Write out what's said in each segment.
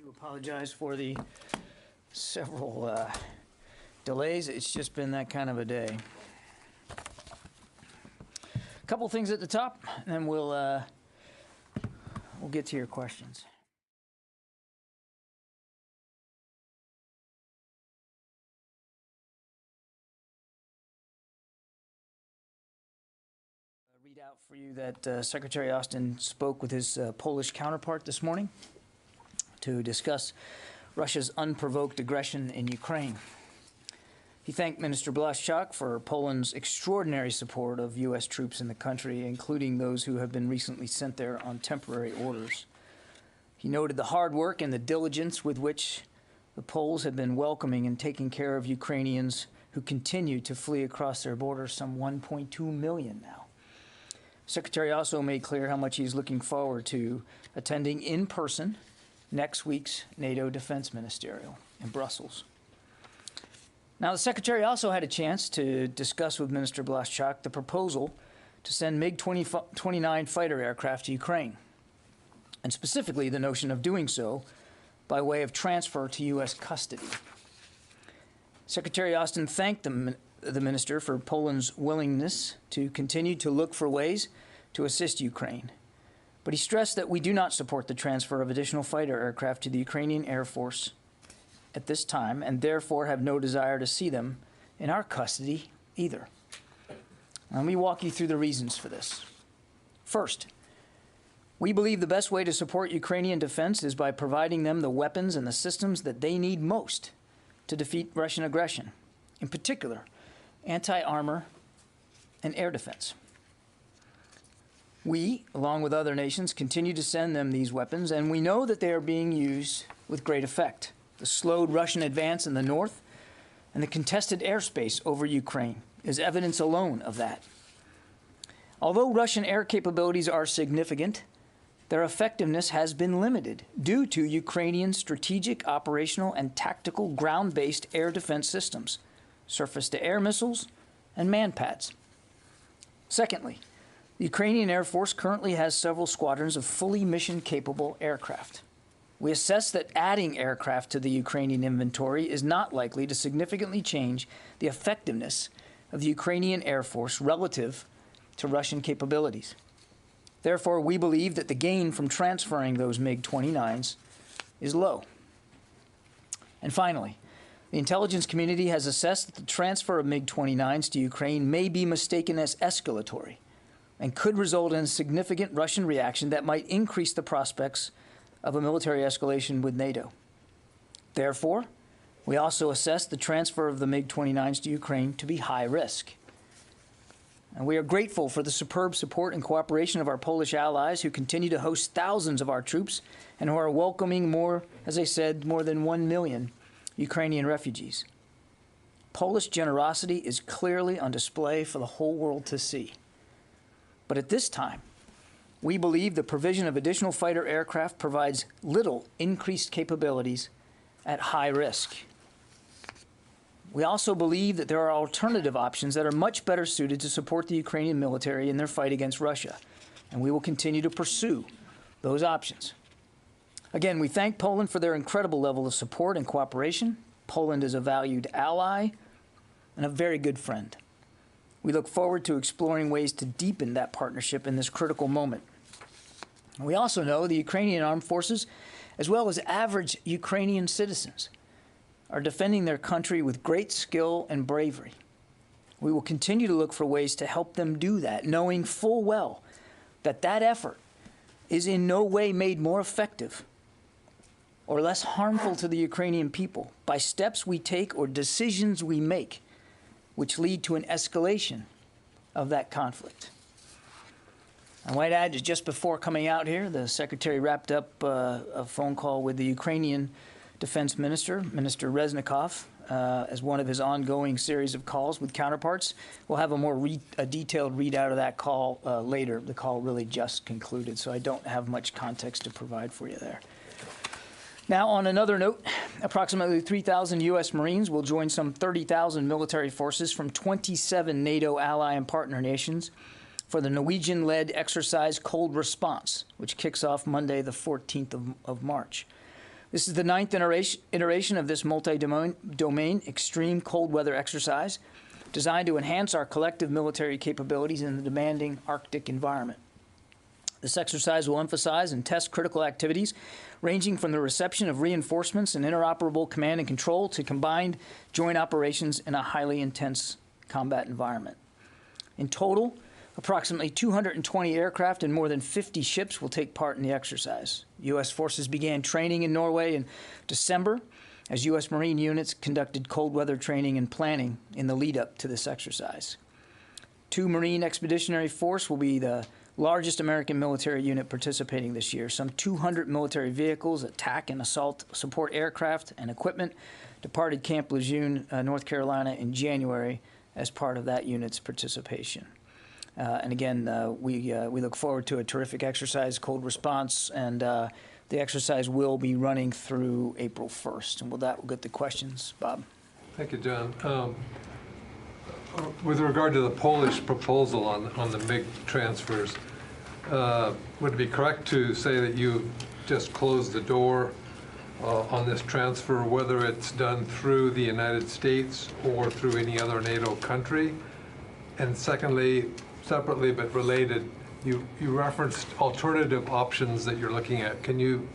do apologize for the several delays. It's just been that kind of a day. A couple things at the top, and then we'll get to your questions. Read out for you that Secretary Austin spoke with his Polish counterpart this morning to discuss Russia's unprovoked aggression in Ukraine. He thanked Minister Błaszczak for Poland's extraordinary support of U.S. troops in the country, including those who have been recently sent there on temporary orders. He noted the hard work and the diligence with which the Poles have been welcoming and taking care of Ukrainians who continue to flee across their border, some 1.2 million now. Secretary also made clear how much he's looking forward to attending in person next week's NATO Defense Ministerial in Brussels. Now, the Secretary also had a chance to discuss with Minister Błaszczak the proposal to send MiG-29 fighter aircraft to Ukraine, and specifically the notion of doing so by way of transfer to U.S. custody. Secretary Austin thanked the minister for Poland's willingness to continue to look for ways to assist Ukraine. But he stressed that we do not support the transfer of additional fighter aircraft to the Ukrainian Air Force at this time, and therefore have no desire to see them in our custody either. Let me walk you through the reasons for this. First, we believe the best way to support Ukrainian defense is by providing them the weapons and the systems that they need most to defeat Russian aggression, in particular, anti-armor and air defense. We, along with other nations, continue to send them these weapons, and we know that they are being used with great effect. The slowed Russian advance in the north and the contested airspace over Ukraine is evidence alone of that. Although Russian air capabilities are significant, their effectiveness has been limited due to Ukrainian strategic, operational, and tactical ground-based air defense systems, surface-to-air missiles, and manpads. Secondly, the Ukrainian Air Force currently has several squadrons of fully mission-capable aircraft. We assess that adding aircraft to the Ukrainian inventory is not likely to significantly change the effectiveness of the Ukrainian Air Force relative to Russian capabilities. Therefore, we believe that the gain from transferring those MiG-29s is low. And finally, the intelligence community has assessed that the transfer of MiG-29s to Ukraine may be mistaken as escalatory and could result in a significant Russian reaction that might increase the prospects of a military escalation with NATO. Therefore, we also assess the transfer of the MiG-29s to Ukraine to be high risk. And we are grateful for the superb support and cooperation of our Polish allies who continue to host thousands of our troops and who are welcoming more, as I said, more than 1 million Ukrainian refugees. Polish generosity is clearly on display for the whole world to see. But at this time, we believe the provision of additional fighter aircraft provides little increased capabilities at high risk. We also believe that there are alternative options that are much better suited to support the Ukrainian military in their fight against Russia, and we will continue to pursue those options. Again, we thank Poland for their incredible level of support and cooperation. Poland is a valued ally and a very good friend. We look forward to exploring ways to deepen that partnership in this critical moment. We also know the Ukrainian armed forces, as well as average Ukrainian citizens, are defending their country with great skill and bravery. We will continue to look for ways to help them do that, knowing full well that that effort is in no way made more effective or less harmful to the Ukrainian people by steps we take or decisions we make which lead to an escalation of that conflict. I might add, just before coming out here, the Secretary wrapped up a phone call with the Ukrainian Defense Minister, Minister Reznikov, as one of his ongoing series of calls with counterparts. We'll have a detailed readout of that call later. The call really just concluded, so I don't have much context to provide for you there. Now, on another note, approximately 3,000 U.S. Marines will join some 30,000 military forces from 27 NATO ally and partner nations for the Norwegian-led exercise Cold Response, which kicks off Monday, the 14th of March. This is the 9th iteration of this multi-domain extreme cold weather exercise designed to enhance our collective military capabilities in the demanding Arctic environment. This exercise will emphasize and test critical activities ranging from the reception of reinforcements and interoperable command and control to combined joint operations in a highly intense combat environment. In total, approximately 220 aircraft and more than 50 ships will take part in the exercise. U.S. forces began training in Norway in December as U.S. Marine units conducted cold weather training and planning in the lead up to this exercise. 2 Marine Expeditionary Force will be the largest American military unit participating this year. Some 200 military vehicles, attack and assault support aircraft and equipment departed Camp Lejeune, North Carolina in January as part of that unit's participation. And again, we look forward to a terrific exercise, cold response, and the exercise will be running through April 1st. And with that, we'll get to questions. Bob. Thank you, John. With regard to the Polish proposal on the MiG transfers, would it be correct to say that you just closed the door on this transfer, whether it's done through the United States or through any other NATO country? And secondly, separately but related, you referenced alternative options that you're looking at. Can you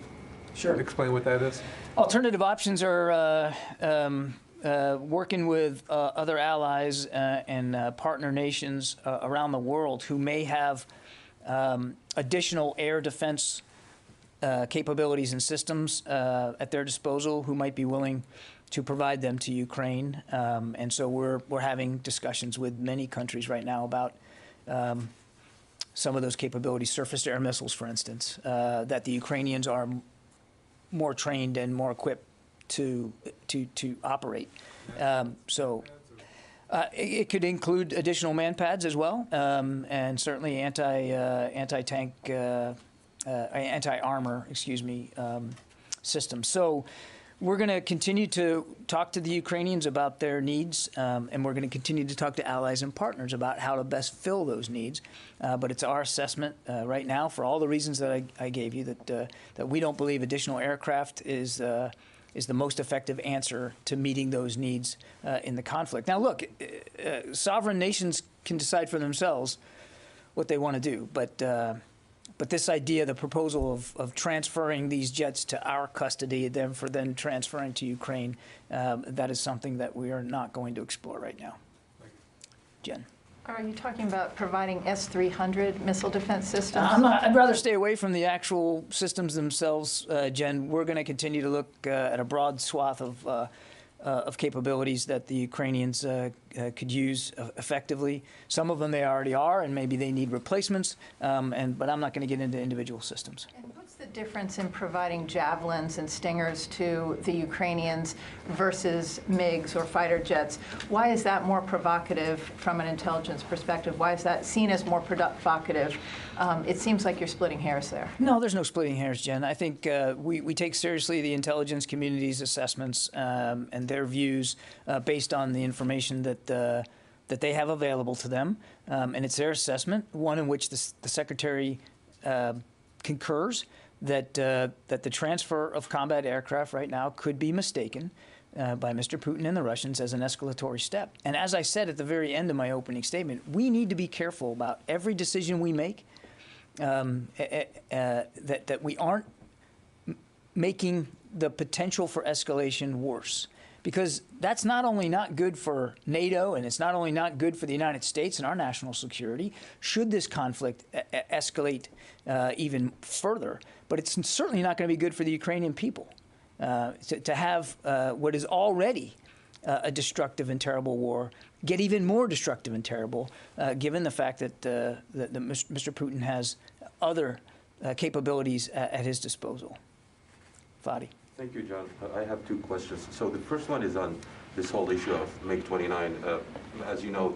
explain what that is? Alternative options are working with other allies and partner nations around the world who may have additional air defense capabilities and systems at their disposal, who might be willing to provide them to Ukraine. And so we're having discussions with many countries right now about some of those capabilities, surface-to-air missiles, for instance, that the Ukrainians are more trained and more equipped to operate. So it could include additional man-pads as well, and certainly anti-tank, anti-armor, systems. So we're going to continue to talk to the Ukrainians about their needs, and we're going to continue to talk to allies and partners about how to best fill those needs. But it's our assessment right now, for all the reasons that I gave you, that we don't believe additional aircraft is the most effective answer to meeting those needs in the conflict. Now, look, sovereign nations can decide for themselves what they want to do, but this idea, the proposal of transferring these jets to our custody, then transferring to Ukraine, that is something that we are not going to explore right now. Jen. Are you talking about providing S-300 missile defense systems? I'd rather stay away from the actual systems themselves, Jen. We're going to continue to look at a broad swath of capabilities that the Ukrainians could use effectively. Some of them they already are, and maybe they need replacements, but I'm not going to get into individual systems. And what's the difference in providing javelins and stingers to the Ukrainians versus MiGs or fighter jets? Why is that more provocative from an intelligence perspective? Why is that seen as more provocative? It seems like you're splitting hairs there. No, there's no splitting hairs, Jen. I think we take seriously the intelligence community's assessments and their views based on the information that they have available to them, and it's their assessment, one in which the Secretary concurs that the transfer of combat aircraft right now could be mistaken by Mr. Putin and the Russians as an escalatory step. And as I said at the very end of my opening statement, we need to be careful about every decision we make, that we aren't making the potential for escalation worse. Because that's not only not good for NATO, and it's not only not good for the United States and our national security, should this conflict escalate even further, but it's certainly not going to be good for the Ukrainian people to have what is already a destructive and terrible war get even more destructive and terrible, given the fact that Mr. Putin has other capabilities at his disposal. Fadi. Thank you, John. I have 2 questions. So the first one is on this whole issue of MiG-29. As you know,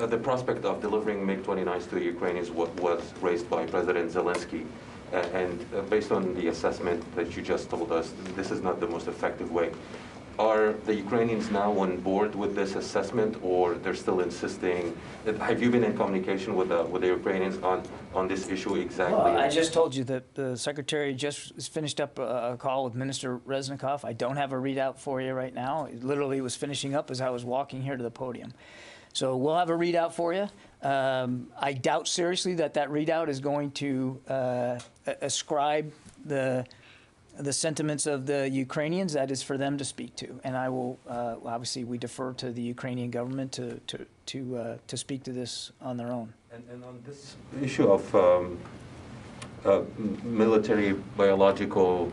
the prospect of delivering MiG-29s to the Ukrainians was raised by President Zelensky. And based on the assessment that you just told us, this is not the most effective way. Are are the Ukrainians now on board with this assessment, or they're still insisting? Have you been in communication with the Ukrainians on this issue exactly? Well, I just told you that the Secretary just finished up a call with Minister Reznikov. I don't have a readout for you right now. It literally was finishing up as I was walking here to the podium. So we'll have a readout for you. I doubt seriously that readout is going to ascribe the sentiments of the Ukrainians. That is for them to speak to, and I will obviously we defer to the Ukrainian government to speak to this on their own. And on this issue of military biological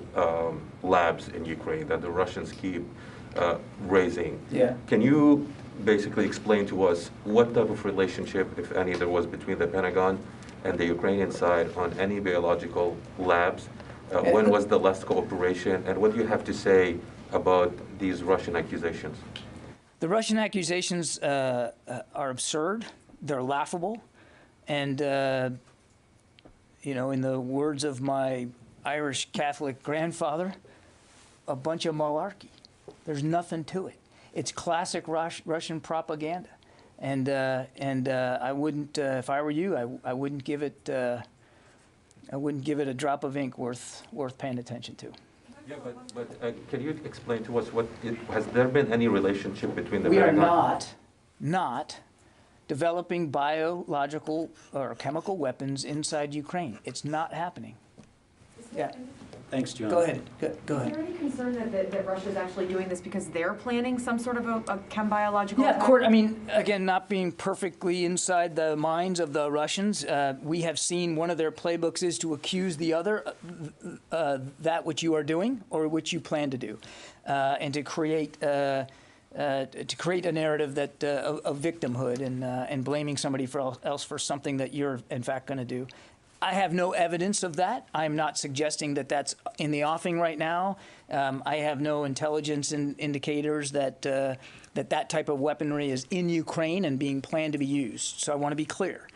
labs in Ukraine that the Russians keep raising, can you basically explain to us what type of relationship, if any, there was between the Pentagon and the Ukrainian side on any biological labs? When was the last cooperation, and what do you have to say about these Russian accusations? The Russian accusations are absurd. They're laughable. And, you know, in the words of my Irish Catholic grandfather, a bunch of malarkey. There's nothing to it. It's classic Russian propaganda. And I wouldn't, if I were you, I wouldn't give it a drop of ink worth paying attention to. Yeah, but can you explain to us has there been any relationship between the We are Pentagon? not developing biological or chemical weapons inside Ukraine. It's not happening. Yeah. Thanks, John. Go ahead. Go Is ahead. there any concern that Russia's actually doing this because they're planning some sort of a chem-biological Yeah, attack? I mean, again, not being perfectly inside the minds of the Russians, we have seen one of their playbooks is to accuse the other that which you are doing or which you plan to do, and to create a narrative that of victimhood and blaming somebody else for something that you're in fact going to do. I have no evidence of that. I'm not suggesting that that's in the offing right now. I have no intelligence indicators that that type of weaponry is in Ukraine and being planned to be used. So I want to be clear.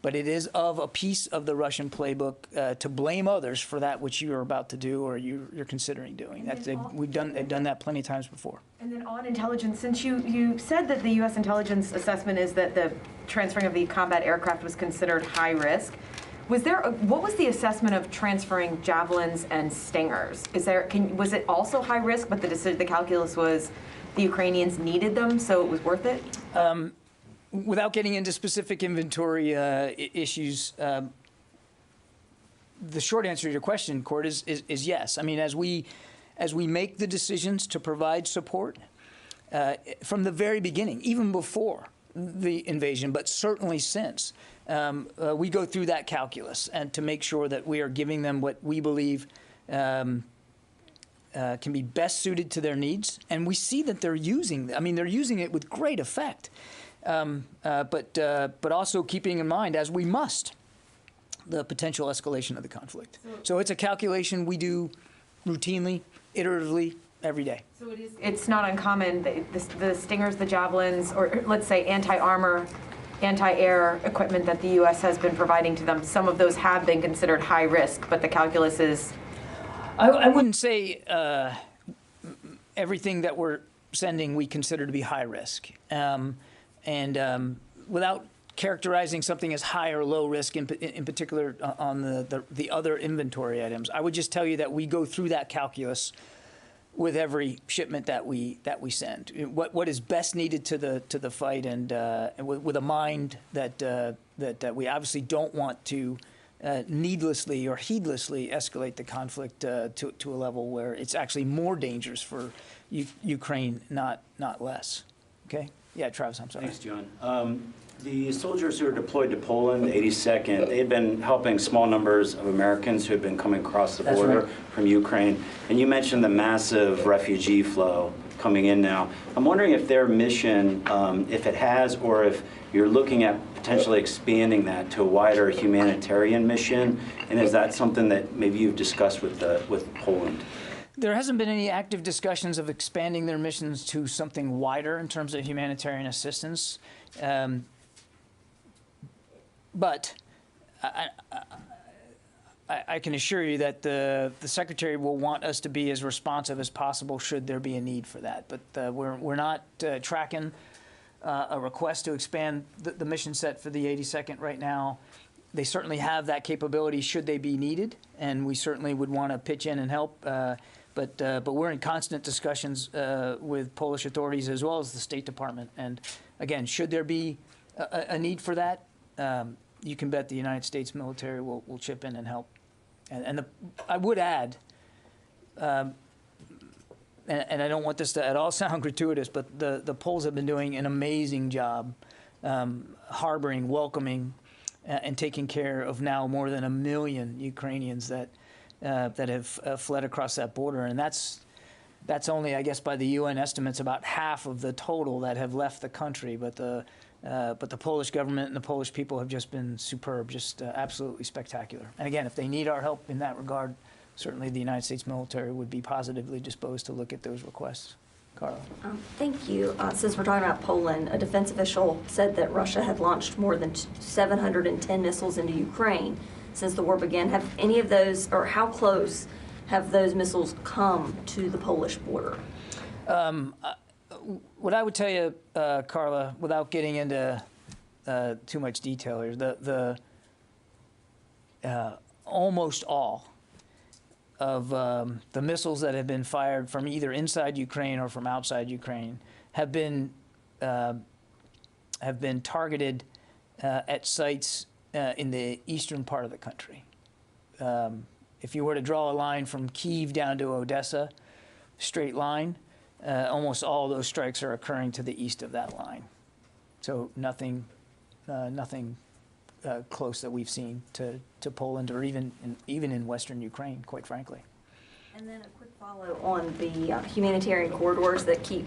But it is of a piece of the Russian playbook to blame others for that which you are about to do or you're considering doing. They've done that plenty of times before. And then on intelligence, since you said that the U.S. intelligence assessment is that the transferring of the combat aircraft was considered high risk, what was the assessment of transferring javelins and stingers? Was it also high risk, but the calculus was the Ukrainians needed them, so it was worth it? Without getting into specific inventory issues, the short answer to your question, Court, is yes. I mean, as we make the decisions to provide support from the very beginning, even before the invasion, but certainly since, we go through that calculus and to make sure that we are giving them what we believe can be best suited to their needs. And we see that they're using it with great effect. But also keeping in mind, as we must, the potential escalation of the conflict. So it's a calculation we do routinely, iteratively, every day. So it's not uncommon, the stingers, the javelins, or let's say anti-armor, anti-air equipment that the U.S. has been providing to them, some of those have been considered high risk, but the calculus is... I wouldn't say everything that we're sending we consider to be high risk. Without characterizing something as high or low risk, in particular on the other inventory items, I would just tell you that we go through that calculus with every shipment that we send. What is best needed to the fight, and with a mind that we obviously don't want to needlessly or heedlessly escalate the conflict to a level where it's actually more dangerous for Ukraine, not less. Okay. Yeah, Travis, I'm sorry. Thanks, John. The soldiers who are deployed to Poland, the 82nd, they had been helping small numbers of Americans who had been coming across the border from Ukraine. And you mentioned the massive refugee flow coming in now. I'm wondering if their mission, if it has, or if you're looking at potentially expanding that to a wider humanitarian mission, and is that something that maybe you've discussed with Poland? There hasn't been any active discussions of expanding their missions to something wider in terms of humanitarian assistance. But I can assure you that the Secretary will want us to be as responsive as possible should there be a need for that. But we're not tracking a request to expand the mission set for the 82nd right now. They certainly have that capability should they be needed, and we certainly would want to pitch in and help. But we're in constant discussions with Polish authorities as well as the State Department. And again, should there be a need for that, you can bet the United States military will chip in and help. And I would add, and I don't want this to at all sound gratuitous, but the Poles have been doing an amazing job harboring, welcoming, and taking care of now more than 1 million Ukrainians that have fled across that border. And that's only, I guess, by the UN estimates, about half of the total that have left the country. But the Polish government and the Polish people have just been superb, just absolutely spectacular. And again, if they need our help in that regard, certainly the United States military would be positively disposed to look at those requests. Carla. Thank you. Since we're talking about Poland, a defense official said that Russia had launched more than 710 missiles into Ukraine since the war began. Have any of those, or how close have those missiles come to the Polish border? What I would tell you, Carla, without getting into too much detail here, almost all of the missiles that have been fired from either inside Ukraine or from outside Ukraine have been targeted at sites in the eastern part of the country. If you were to draw a line from Kyiv down to Odessa, straight line, almost all those strikes are occurring to the east of that line. So nothing close that we've seen to Poland or even in Western Ukraine, quite frankly. And then a quick follow on the humanitarian corridors that keep,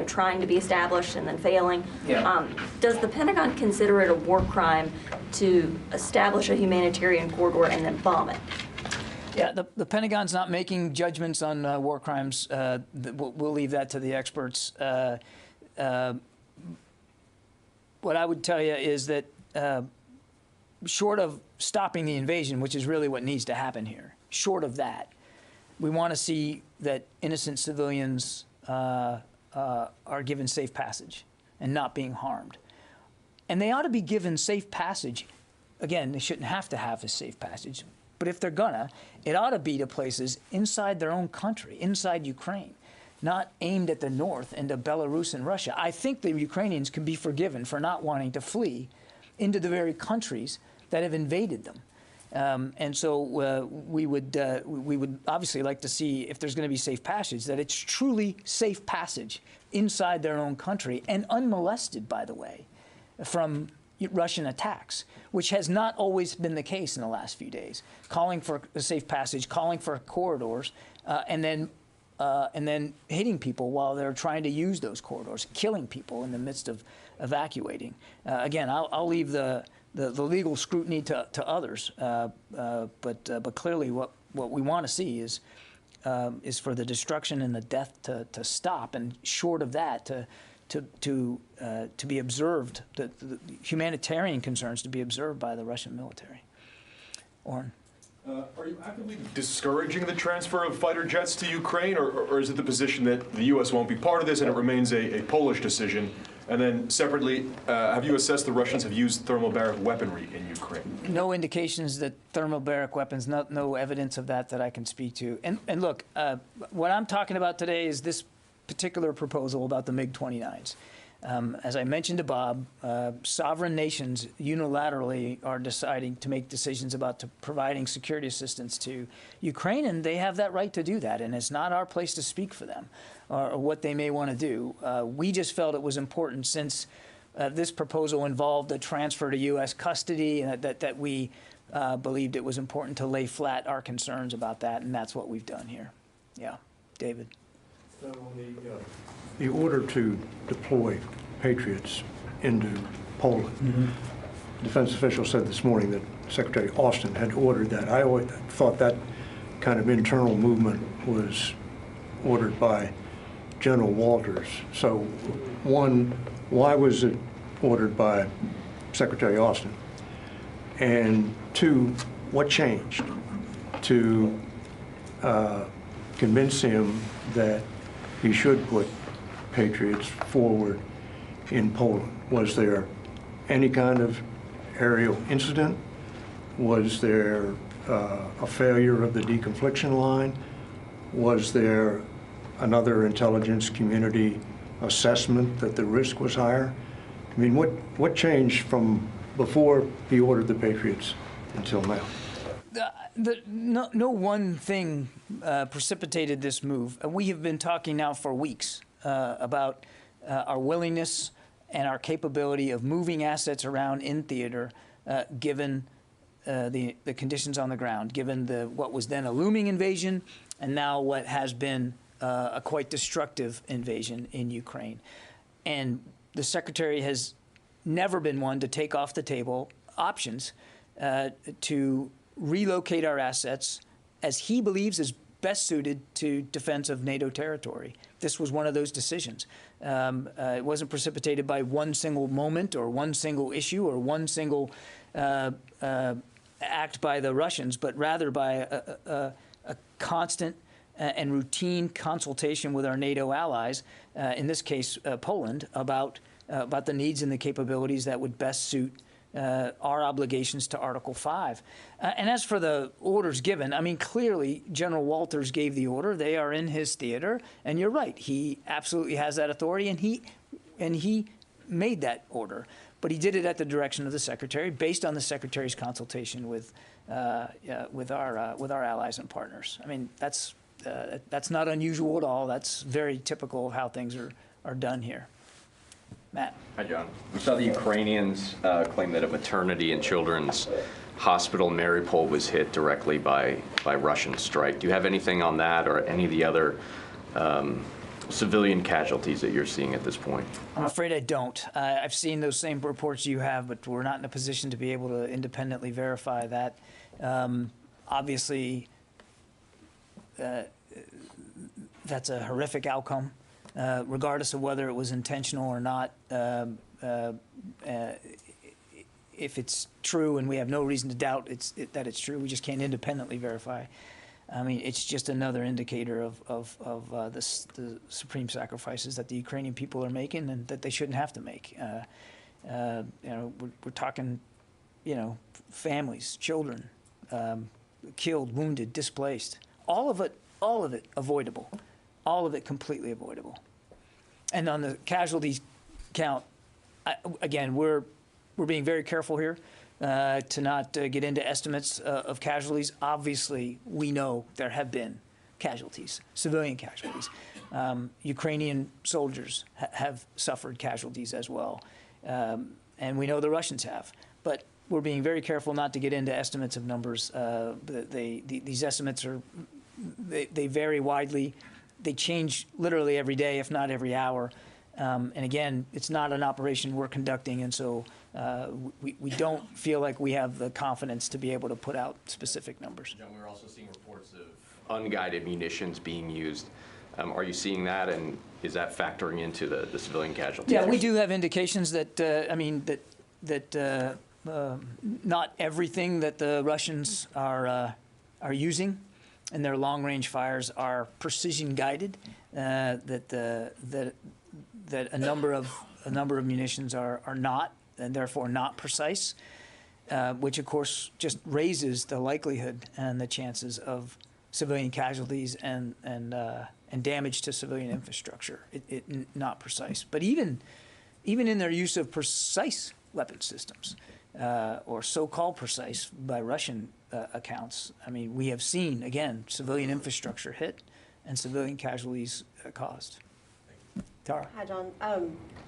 trying to be established and then failing. Yeah. Does the Pentagon consider it a war crime to establish a humanitarian corridor and then bomb it? Yeah, the Pentagon's not making judgments on war crimes. We'll leave that to the experts. What I would tell you is that short of stopping the invasion, which is really what needs to happen here, short of that, we want to see that innocent civilians are given safe passage and not being harmed. And they ought to be given safe passage. Again, they shouldn't have to have a safe passage, but if they're gonna, it ought to be to places inside their own country, inside Ukraine, not aimed at the north into Belarus and Russia. I think the Ukrainians can be forgiven for not wanting to flee into the very countries that have invaded them. And so we would obviously like to see, if there's going to be safe passage, that it's truly safe passage inside their own country and unmolested, by the way, from Russian attacks, which has not always been the case in the last few days. Calling for a safe passage, calling for corridors, and then hitting people while they're trying to use those corridors, killing people in the midst of evacuating. Again, I'll leave the legal scrutiny to others, but clearly what we want to see is for the destruction and the death to stop, and short of that, to be observed, the humanitarian concerns to be observed by the Russian military. Oren. Are you actively discouraging the transfer of fighter jets to Ukraine, or is it the position that the U.S. won't be part of this and it remains a Polish decision? And then separately, have you assessed the Russians have used thermobaric weaponry in Ukraine? No indications that thermobaric weapons, no evidence of that I can speak to. And look, what I'm talking about today is this particular proposal about the MiG-29s. As I mentioned to Bob, sovereign nations unilaterally are deciding to make decisions about providing security assistance to Ukraine, and they have that right to do that, and it's not our place to speak for them or what they may want to do. We just felt it was important, since this proposal involved a transfer to U.S. custody, and that we believed it was important to lay flat our concerns about that, and that's what we've done here. Yeah, David. So on the order to deploy Patriots into Poland, defense officials said this morning that Secretary Austin had ordered that. I always thought that kind of internal movement was ordered by General Walters. So one, why was it ordered by Secretary Austin? And two, what changed? to convince him that he should put Patriots forward in Poland? Was there any kind of aerial incident? Was there a failure of the deconfliction line? Was there another intelligence community assessment that the risk was higher? I mean, what changed from before he ordered the Patriots until now? No one thing precipitated this move. We have been talking now for weeks about our willingness and our capability of moving assets around in theater, given the conditions on the ground, given what was then a looming invasion, and now what has been a quite destructive invasion in Ukraine. And the Secretary has never been one to take off the table options to relocate our assets as he believes is best suited to defense of NATO territory. This was one of those decisions. It wasn't precipitated by one single moment or one single issue or one single act by the Russians, but rather by a constant and routine consultation with our NATO allies, in this case Poland, about the needs and the capabilities that would best suit our obligations to Article 5. And as for the orders given, I mean, clearly General Walters gave the order. They are in his theater, and you're right. He absolutely has that authority, and he made that order. But he did it at the direction of the Secretary, based on the Secretary's consultation with our allies and partners. I mean, that's not unusual at all. That's very typical of how things are done here. Matt. Hi, John. We saw the Ukrainians claim that a maternity and children's hospital in Mariupol was hit directly by Russian strike. Do you have anything on that or any of the other civilian casualties that you're seeing at this point? I'm afraid I don't. I've seen those same reports you have, but we're not in a position to be able to independently verify that. Obviously, that's a horrific outcome. Regardless of whether it was intentional or not, if it's true, and we have no reason to doubt that it's true, we just can't independently verify. I mean, it's just another indicator of the supreme sacrifices that the Ukrainian people are making and that they shouldn't have to make. We're talking, families, children, killed, wounded, displaced. All of it avoidable. All of it completely avoidable. And on the casualties count, again, we're being very careful here to not get into estimates of casualties. Obviously, we know there have been casualties, civilian casualties. Ukrainian soldiers have suffered casualties as well. And we know the Russians have. But we're being very careful not to get into estimates of numbers. These estimates they vary widely. They change literally every day, if not every hour. And again, it's not an operation we're conducting, and so we don't feel like we have the confidence to be able to put out specific numbers. John, we're also seeing reports of unguided munitions being used. Are you seeing that, and is that factoring into the civilian casualties? Yeah, we do have indications that, not everything that the Russians are using and their long-range fires are precision-guided. That a number of munitions are not, and therefore not precise, which of course just raises the likelihood and the chances of civilian casualties and damage to civilian infrastructure. Not precise, but even in their use of precise weapon systems, or so-called precise by Russian accounts. I mean, we have seen, again, civilian infrastructure hit and civilian casualties caused. Tara. Hi, John.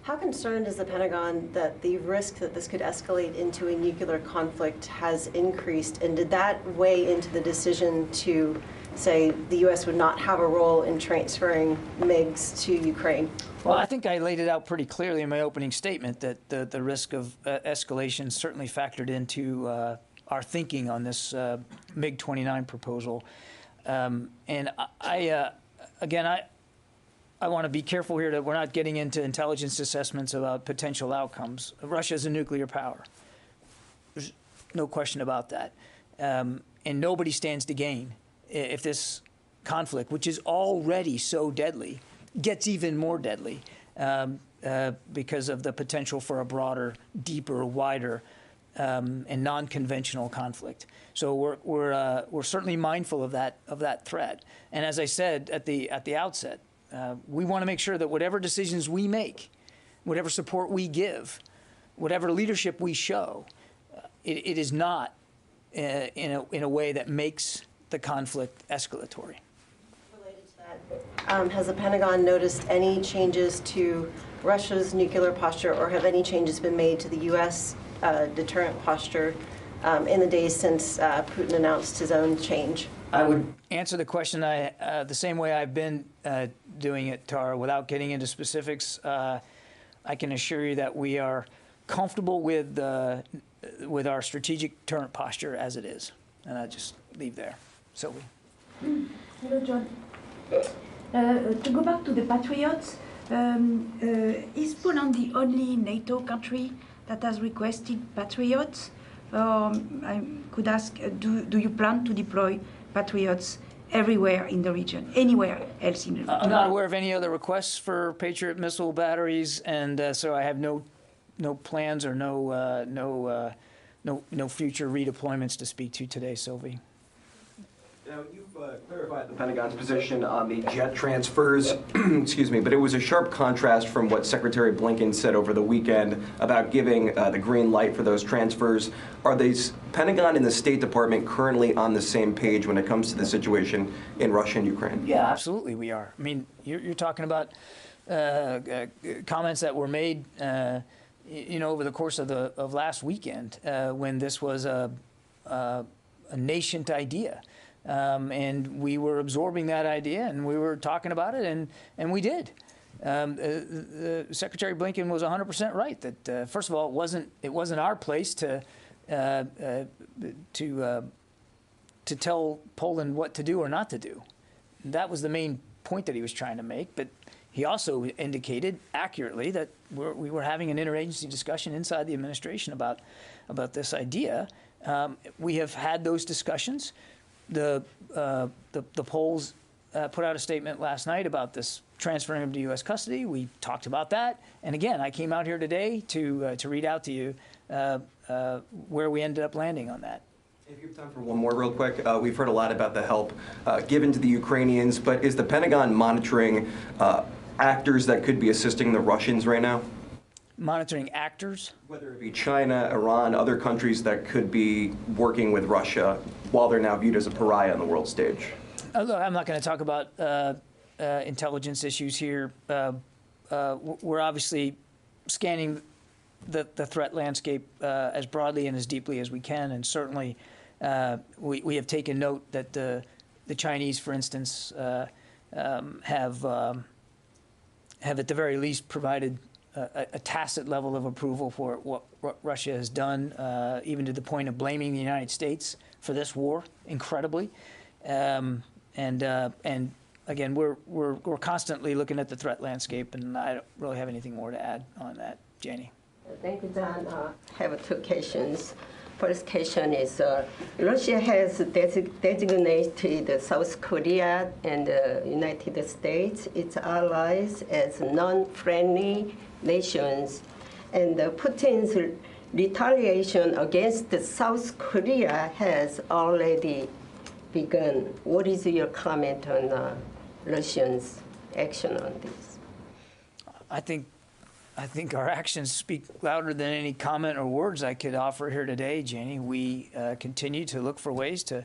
How concerned is the Pentagon that the risk that this could escalate into a nuclear conflict has increased, and did that weigh into the decision to say the U.S. would not have a role in transferring MiGs to Ukraine? Well, I think I laid it out pretty clearly in my opening statement that the risk of escalation certainly factored into our thinking on this MiG-29 proposal. And I want to be careful here that we're not getting into intelligence assessments about potential outcomes. Russia is a nuclear power. There's no question about that. nobody stands to gain if this conflict, which is already so deadly, gets even more deadly because of the potential for a broader, deeper, wider, and non-conventional conflict. So we're certainly mindful of that threat. And as I said at the outset, we want to make sure that whatever decisions we make, whatever support we give, whatever leadership we show, it is not in a way that makes the conflict escalatory. Related to that, has the Pentagon noticed any changes to Russia's nuclear posture, or have any changes been made to the U.S. Deterrent posture in the days since Putin announced his own change? I would answer the question the same way I've been doing it, Tara, without getting into specifics. I can assure you that we are comfortable with our strategic deterrent posture as it is. And I just leave there. Sylvie. Hello, John. To go back to the Patriots, is Poland the only NATO country that has requested Patriots? I could ask, do you plan to deploy Patriots everywhere in the region, anywhere else in the region? I'm not aware of any other requests for Patriot missile batteries, and so I have no plans or no future redeployments to speak to today, Sylvie. Now, you've clarified the Pentagon's position on the jet transfers, excuse me, but it was a sharp contrast from what Secretary Blinken said over the weekend about giving the green light for those transfers. Are the Pentagon and the State Department currently on the same page when it comes to the situation in Russia and Ukraine? Yeah, absolutely we are. I mean, you're talking about comments that were made, over the course of last weekend when this was a nascent idea. And we were absorbing that idea, and we were talking about it, and we did. Secretary Blinken was 100% right that first of all, it wasn't our place to tell Poland what to do or not to do. That was the main point that he was trying to make. But he also indicated accurately that we were having an interagency discussion inside the administration about this idea. We have had those discussions. The Poles put out a statement last night about this transferring them to U.S. custody. We talked about that. And again, I came out here today to read out to you where we ended up landing on that. If you have time for one more real quick, we've heard a lot about the help given to the Ukrainians, but is the Pentagon monitoring actors that could be assisting the Russians right now? Monitoring actors? Whether it be China, Iran, other countries that could be working with Russia while they're now viewed as a pariah on the world stage. Look, I'm not going to talk about intelligence issues here. We're obviously scanning the threat landscape as broadly and as deeply as we can, and certainly we have taken note that the Chinese, for instance, have at the very least provided a tacit level of approval for what Russia has done, even to the point of blaming the United States for this war, incredibly. And again, we're constantly looking at the threat landscape, and I don't really have anything more to add on that. Janie. Thank you, John. I have two questions. First question is, Russia has designated South Korea and the United States, its allies, as non-friendly nations. And Putin's retaliation against South Korea has already begun. What is your comment on Russia's action on this? I think our actions speak louder than any comment or words I could offer here today, Janie. We continue to look for ways to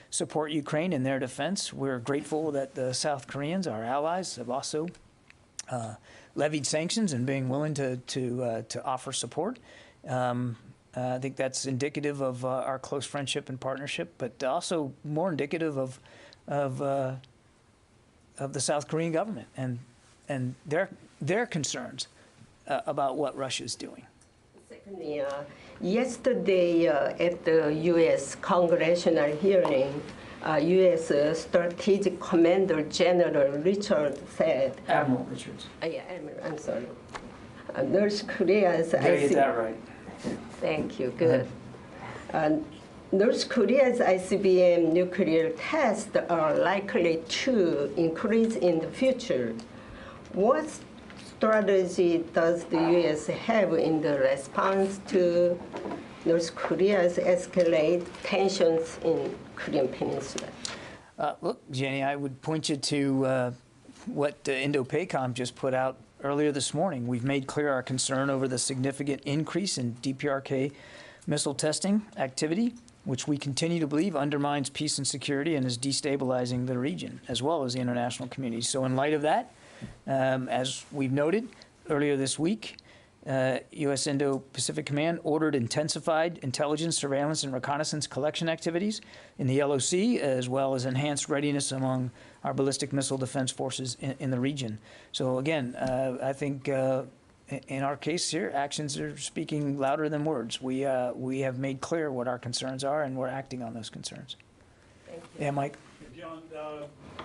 support Ukraine in their defense. We're grateful that the South Koreans, our allies, have also levied sanctions and being willing to offer support. I think that's indicative of our close friendship and partnership, but also more indicative of the South Korean government and their concerns about what Russia is doing. Secondly, yesterday at the U.S. congressional hearing, U.S. Strategic Commander General Richard said... Admiral Richards. Yeah, Admiral, I'm sorry. North Korea's... You gotta get that right. Thank you, good. North Korea's ICBM nuclear tests are likely to increase in the future. What strategy does the U.S. have in the response to North Korea's escalate tensions in Korean Peninsula? Look, Jenny, I would point you to what Indo-PACOM just put out earlier this morning. We've made clear our concern over the significant increase in DPRK missile testing activity, which we continue to believe undermines peace and security and is destabilizing the region, as well as the international community. So in light of that, as we've noted earlier this week, U.S. Indo-Pacific Command ordered intensified intelligence, surveillance, and reconnaissance collection activities in the LOC, as well as enhanced readiness among our ballistic missile defense forces in the region. So again, I think in our case here, actions are speaking louder than words. We have made clear what our concerns are, and we're acting on those concerns. Thank you. Yeah, Mike? John,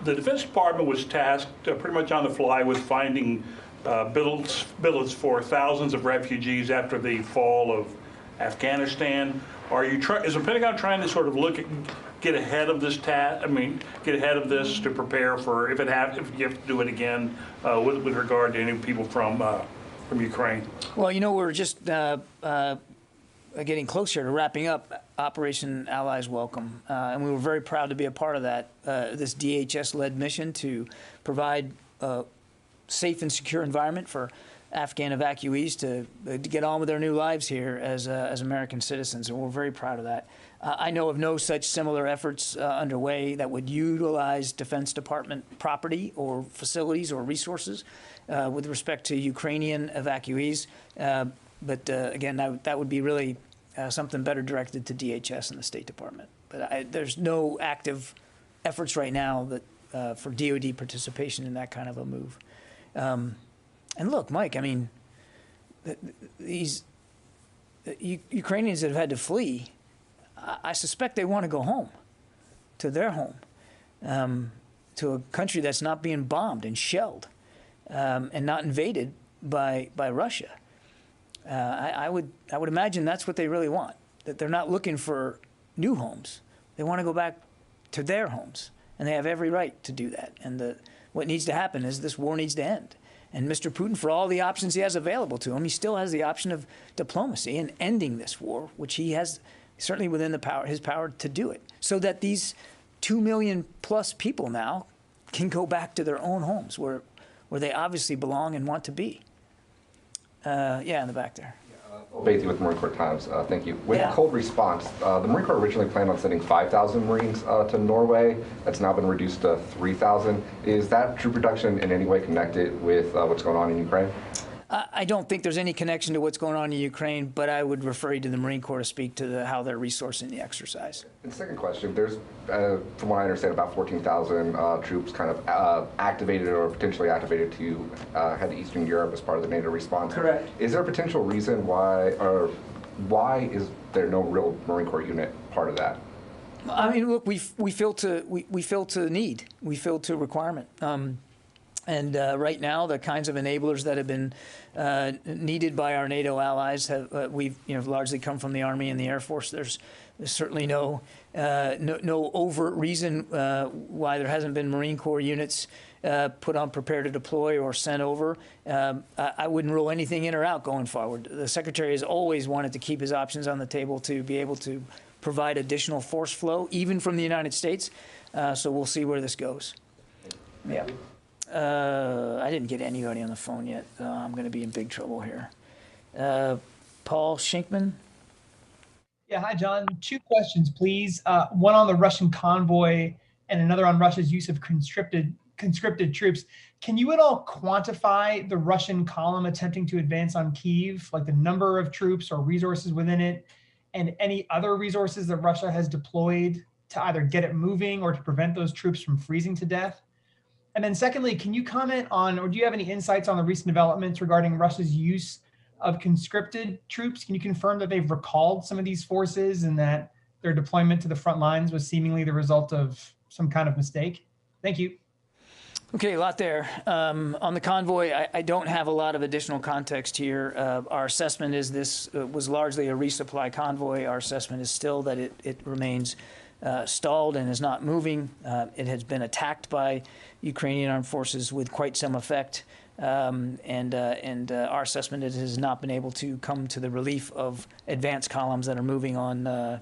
the Defense Department was tasked pretty much on the fly with finding billets for thousands of refugees after the fall of Afghanistan. Is the Pentagon trying to sort of get ahead of this task? I mean, get ahead of this to prepare for if you have to do it again with regard to any people from Ukraine? Well, you know, we're just getting closer to wrapping up Operation Allies Welcome, and we were very proud to be a part of that. This DHS-led mission to provide safe and secure environment for Afghan evacuees to get on with their new lives here as American citizens, and we're very proud of that. I know of no such similar efforts underway that would utilize Defense Department property or facilities or resources with respect to Ukrainian evacuees. But again, that would be really something better directed to DHS and the State Department. But there's no active efforts right now that for DoD participation in that kind of a move. And look, Mike, I mean, these Ukrainians that have had to flee, I suspect they want to go home, to their home, to a country that's not being bombed and shelled and not invaded by Russia. I would imagine that's what they really want, that they're not looking for new homes. They want to go back to their homes, and they have every right to do that. And what needs to happen is this war needs to end. And Mr. Putin, for all the options he has available to him, he still has the option of diplomacy and ending this war, which he has certainly within his power to do it, so that these 2 million plus people now can go back to their own homes where they obviously belong and want to be. Yeah, in the back there. Bathy with Marine Corps Times. Thank you. With cold response, the Marine Corps originally planned on sending 5,000 Marines to Norway. That's now been reduced to 3,000. Is that troop reduction in any way connected with what's going on in Ukraine? I don't think there's any connection to what's going on in Ukraine, but I would refer you to the Marine Corps to speak to how they're resourcing the exercise. And second question, there's, from what I understand, about 14,000 troops kind of activated or potentially activated to head to Eastern Europe as part of the NATO response. Correct. Is there a potential reason why is there no real Marine Corps unit part of that? I mean, look, we feel to need, we feel to requirement. And right now, the kinds of enablers that have been needed by our NATO allies we've largely come from the Army and the Air Force. There's certainly no overt reason why there hasn't been Marine Corps units put on prepare to deploy or sent over. I wouldn't rule anything in or out going forward. The Secretary has always wanted to keep his options on the table to be able to provide additional force flow, even from the United States. So we'll see where this goes. Yeah. I didn't get anybody on the phone yet. I'm going to be in big trouble here. Paul Shinkman. Yeah, hi, John. 2 questions, please. One on the Russian convoy and another on Russia's use of conscripted troops. Can you at all quantify the Russian column attempting to advance on Kyiv, like the number of troops or resources within it, and any other resources that Russia has deployed to either get it moving or to prevent those troops from freezing to death? And then secondly, can you comment on, or do you have any insights on the recent developments regarding Russia's use of conscripted troops? Can you confirm that they've recalled some of these forces and that their deployment to the front lines was seemingly the result of some kind of mistake? Thank you. Okay, a lot there. On the convoy, I don't have a lot of additional context here. Our assessment is this was largely a resupply convoy. Our assessment is still that it remains stalled and is not moving. It has been attacked by Ukrainian armed forces with quite some effect. Our assessment is it has not been able to come to the relief of advance columns that are moving on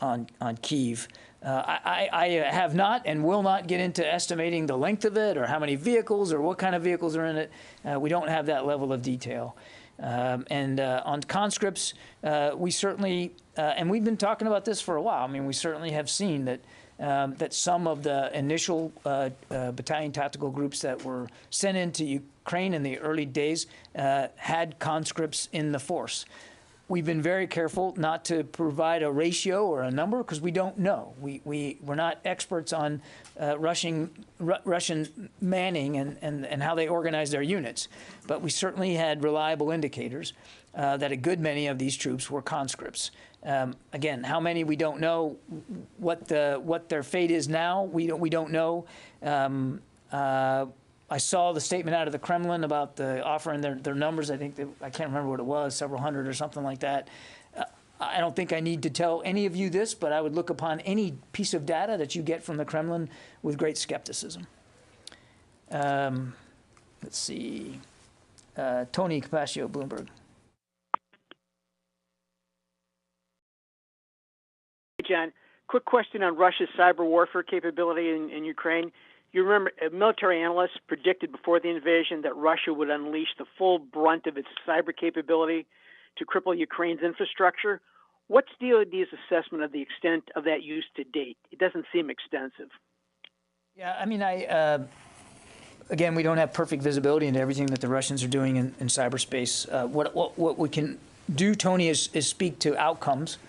Kyiv. I have not and will not get into estimating the length of it or how many vehicles or what kind of vehicles are in it. We don't have that level of detail. On conscripts, we certainly, and we've been talking about this for a while, I mean, we certainly have seen that that some of the initial battalion tactical groups that were sent into Ukraine in the early days had conscripts in the force. We've been very careful not to provide a ratio or a number because we don't know. We're not experts on Russian manning and how they organize their units, but we certainly had reliable indicators that a good many of these troops were conscripts. Again, how many we don't know. What their fate is now, we don't know. I saw the statement out of the Kremlin about the offering their numbers. I think I can't remember what it was, several hundred or something like that. I don't think I need to tell any of you this, but I would look upon any piece of data that you get from the Kremlin with great skepticism. Let's see. Tony Capaccio, Bloomberg. Hey, John. Quick question on Russia's cyber warfare capability in Ukraine. You remember, military analysts predicted before the invasion that Russia would unleash the full brunt of its cyber capability to cripple Ukraine's infrastructure. What's DoD's assessment of the extent of that use to date? It doesn't seem extensive. Yeah, I mean, again, we don't have perfect visibility into everything that the Russians are doing in cyberspace. What we can do, Tony, is speak to outcomes.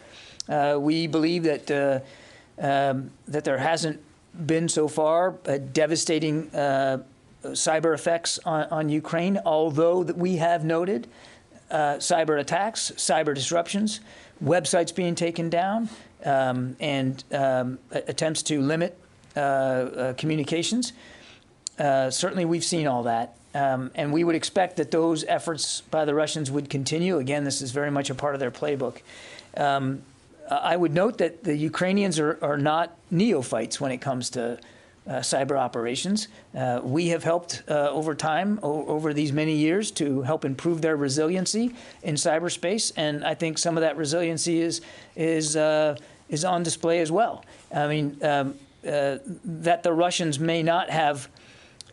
We believe that that there hasn't been so far devastating cyber effects on Ukraine, although that we have noted cyber attacks, cyber disruptions, websites being taken down, and attempts to limit communications. Certainly we've seen all that, and we would expect that those efforts by the Russians would continue. Again, this is very much a part of their playbook. I would note that the Ukrainians are not neophytes when it comes to cyber operations. We have helped over time, over these many years, to help improve their resiliency in cyberspace, and I think some of that resiliency is on display as well. I mean, that the Russians may not have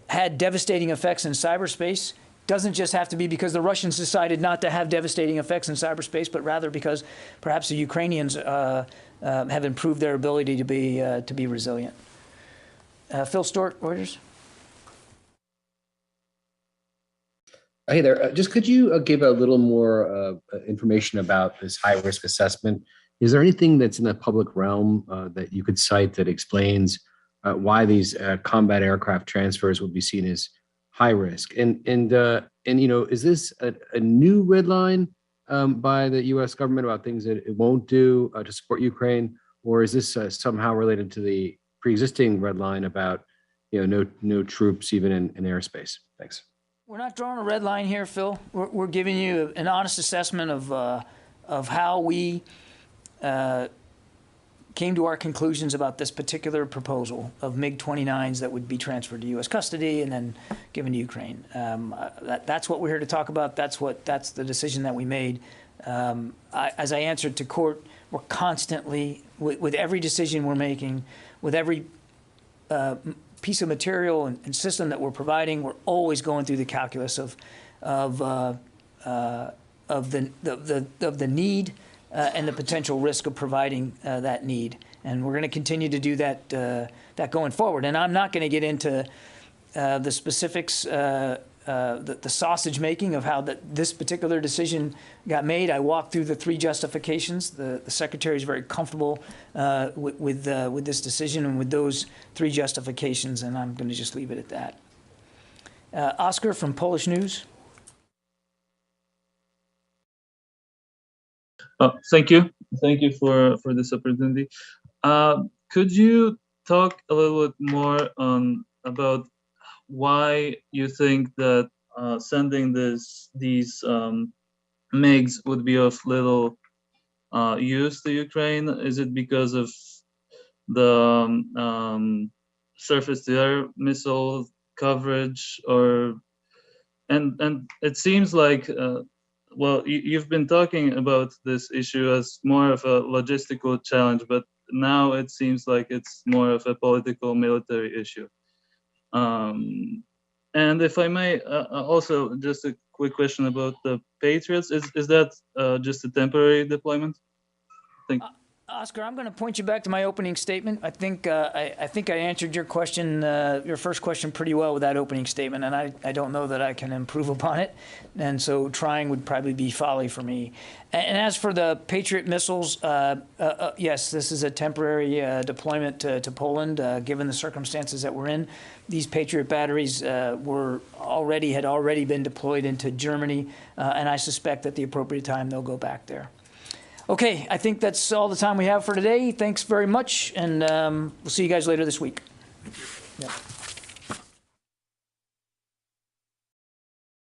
had devastating effects in cyberspace doesn't just have to be because the Russians decided not to have devastating effects in cyberspace, but rather because perhaps the Ukrainians have improved their ability to be resilient. Phil Stewart, Reuters. Hey there. Just could you give a little more information about this high-risk assessment? Is there anything that's in the public realm that you could cite that explains why these combat aircraft transfers would be seen as high risk? And you know, is this a new red line by the U.S. government about things that it won't do to support Ukraine, or is this somehow related to the pre-existing red line about, you know, no troops even in airspace? Thanks. We're not drawing a red line here, Phil. We're giving you an honest assessment of how we came to our conclusions about this particular proposal of MiG-29s that would be transferred to U.S. custody and then given to Ukraine. That's what we're here to talk about. That's the decision that we made. As I answered to court, we're constantly, with every decision we're making, with every piece of material and system that we're providing, we're always going through the calculus of the need and the potential risk of providing that need, and we're going to continue to do that going forward. And I'm not going to get into the specifics, the sausage making of how this particular decision got made. I walked through the three justifications. The Secretary is very comfortable with this decision and with those three justifications, and I'm going to just leave it at that. Oscar from Polish News. Thank you for this opportunity. Could you talk a little bit more about why you think that sending these MiGs would be of little use to Ukraine? Is it because of the surface-to-air missile coverage, or and it seems like well, you've been talking about this issue as more of a logistical challenge, but now it seems like it's more of a political military issue. And if I may, also just a quick question about the Patriots. Is that just a temporary deployment? Thank you. Oscar, I'm going to point you back to my opening statement. I think I answered your question, your first question, pretty well with that opening statement, and I don't know that I can improve upon it, and so trying would probably be folly for me. And as for the Patriot missiles, yes, this is a temporary deployment to Poland, given the circumstances that we're in. These Patriot batteries had already been deployed into Germany, and I suspect at the appropriate time they'll go back there. Okay, I think that's all the time we have for today. Thanks very much, and we'll see you guys later this week. Yeah.